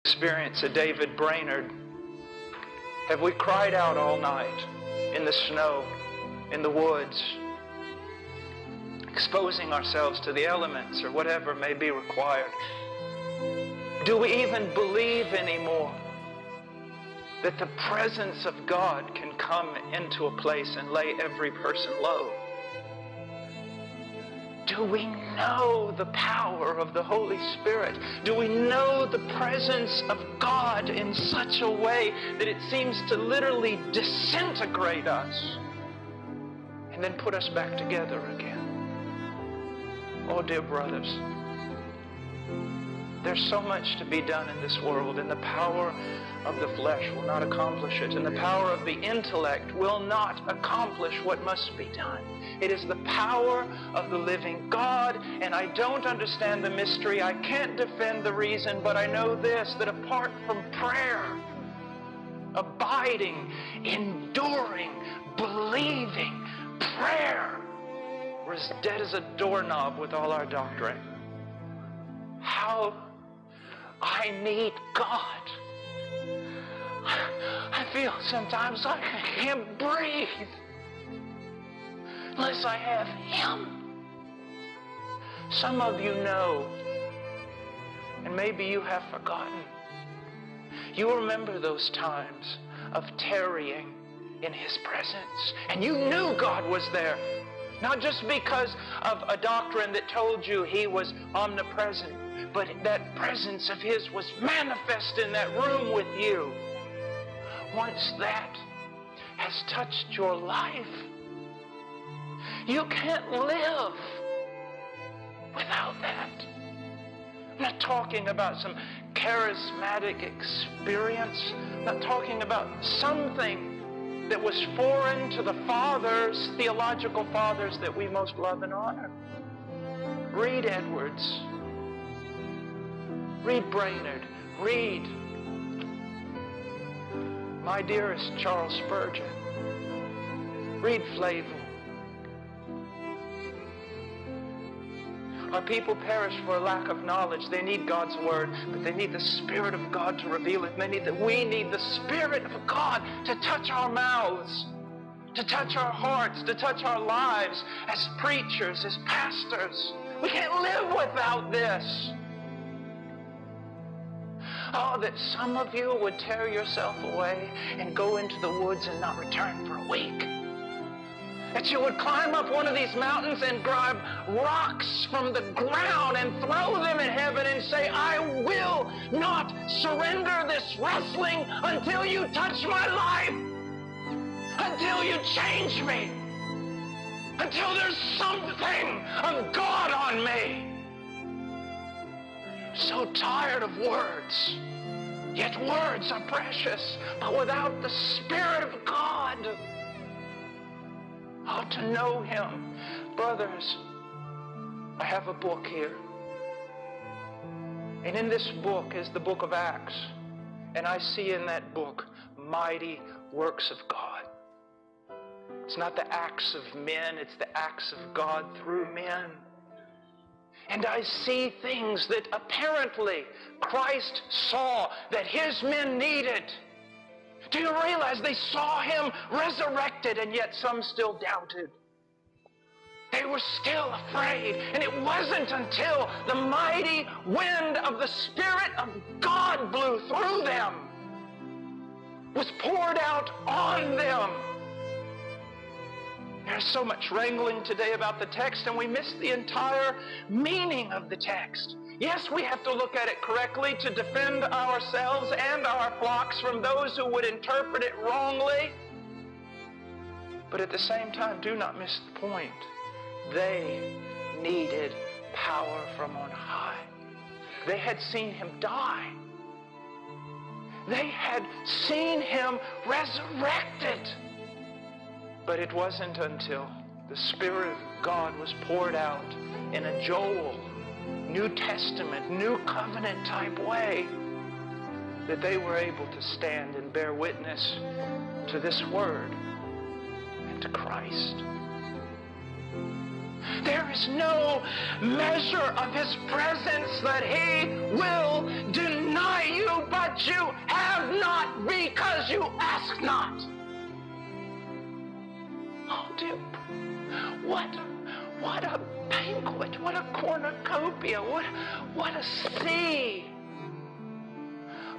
experience of David Brainerd? Have we cried out all night in the snow, in the woods, exposing ourselves to the elements or whatever may be required? Do we even believe anymore that the presence of God can come into a place and lay every person low? Do we know the power of the Holy Spirit? Do we know the presence of God in such a way that it seems to literally disintegrate us and then put us back together again? Oh, dear brothers, there's so much to be done in this world, and the power of the flesh will not accomplish it, and the power of the intellect will not accomplish what must be done. It is the power of the living God, and I don't understand the mystery. I can't defend the reason, but I know this, that apart from prayer, abiding, enduring, believing, prayer, we're as dead as a doorknob with all our doctrine. How I need God. I feel sometimes like I can't breathe unless I have Him. Some of you know, and maybe you have forgotten. You remember those times of tarrying in His presence, and you knew God was there. Not just because of a doctrine that told you He was omnipresent, but that presence of His was manifest in that room with you. Once that has touched your life, you can't live without that. I'm not talking about some charismatic experience. I'm not talking about something that was foreign to the fathers, theological fathers that we most love and honor. Read Edwards. Read Brainerd. Read my dearest Charles Spurgeon. Read Flavel. Our people perish for a lack of knowledge. They need God's Word, but they need the Spirit of God to reveal it. We need the Spirit of God to touch our mouths, to touch our hearts, to touch our lives as preachers, as pastors. We can't live without this. Oh, that some of you would tear yourself away and go into the woods and not return for a week. That you would climb up one of these mountains and grab rocks from the ground and throw them in heaven and say, I will not surrender this wrestling until you touch my life, until you change me, until there's something of God on me. So tired of words, yet words are precious, but without the Spirit of God, how to know Him. Brothers, I have a book here. And in this book is the book of Acts. And I see in that book mighty works of God. It's not the acts of men, it's the acts of God through men. And I see things that apparently Christ saw that His men needed. Do you realize they saw Him resurrected, and yet some still doubted? They were still afraid. And it wasn't until the mighty wind of the Spirit of God blew through them, was poured out on them. There's so much wrangling today about the text, and we miss the entire meaning of the text. Yes, we have to look at it correctly to defend ourselves and our flocks from those who would interpret it wrongly. But at the same time, do not miss the point. They needed power from on high. They had seen Him die. They had seen Him resurrected. But it wasn't until the Spirit of God was poured out in a Joel, New Testament, New Covenant type way that they were able to stand and bear witness to this Word and to Christ. There is no measure of his presence that he will deny you, but you have not because you ask not. Oh, dear, what a banquet, what a cornucopia, what a sea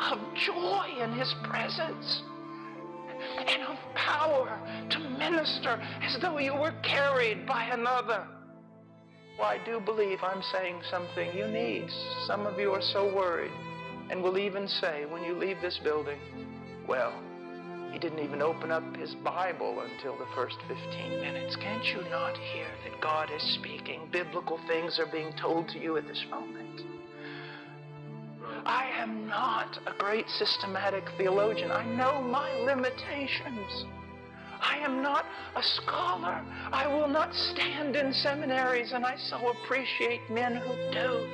of joy in his presence and of power to minister as though you were carried by another. Well, I do believe I'm saying something you need. Some of you are so worried and will even say when you leave this building, well, he didn't even open up his Bible until the first 15 minutes. Can't you not hear that God is speaking? Biblical things are being told to you at this moment. I am not a great systematic theologian. I know my limitations. I am not a scholar. I will not stand in seminaries, and I so appreciate men who do.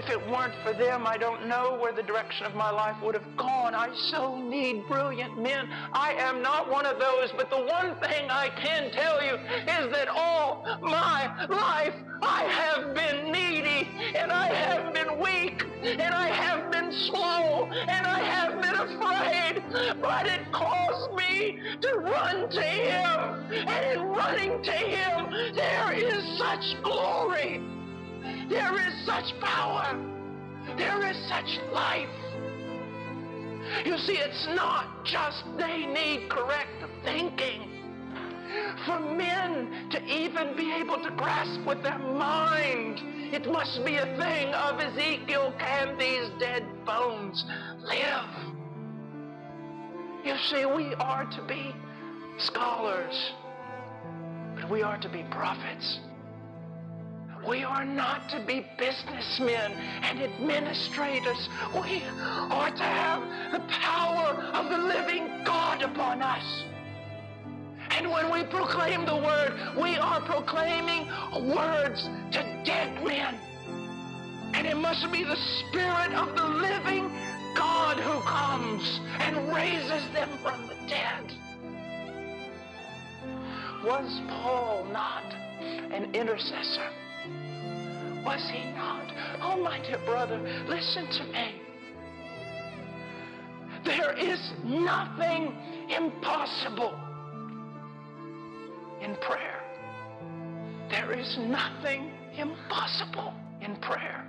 If it weren't for them, I don't know where the direction of my life would have gone. I so need brilliant men. I am not one of those, but the one thing I can tell you is that all my life I have been needy, and I have been weak, and I have been slow, and I have been afraid, but it caused me to run to him, and in running to him, there is such glory. There is such power. There is such life. You see, it's not just they need correct thinking. For men to even be able to grasp with their mind, it must be a thing of Ezekiel, can these dead bones live? You see, we are to be scholars, but we are to be prophets. We are not to be businessmen and administrators. We are to have the power of the living God upon us. And when we proclaim the word, we are proclaiming words to dead men. And it must be the Spirit of the living God who comes and raises them from the dead. Was Paul not an intercessor? Was he not? Oh, my dear brother, listen to me. There is nothing impossible in prayer. There is nothing impossible in prayer.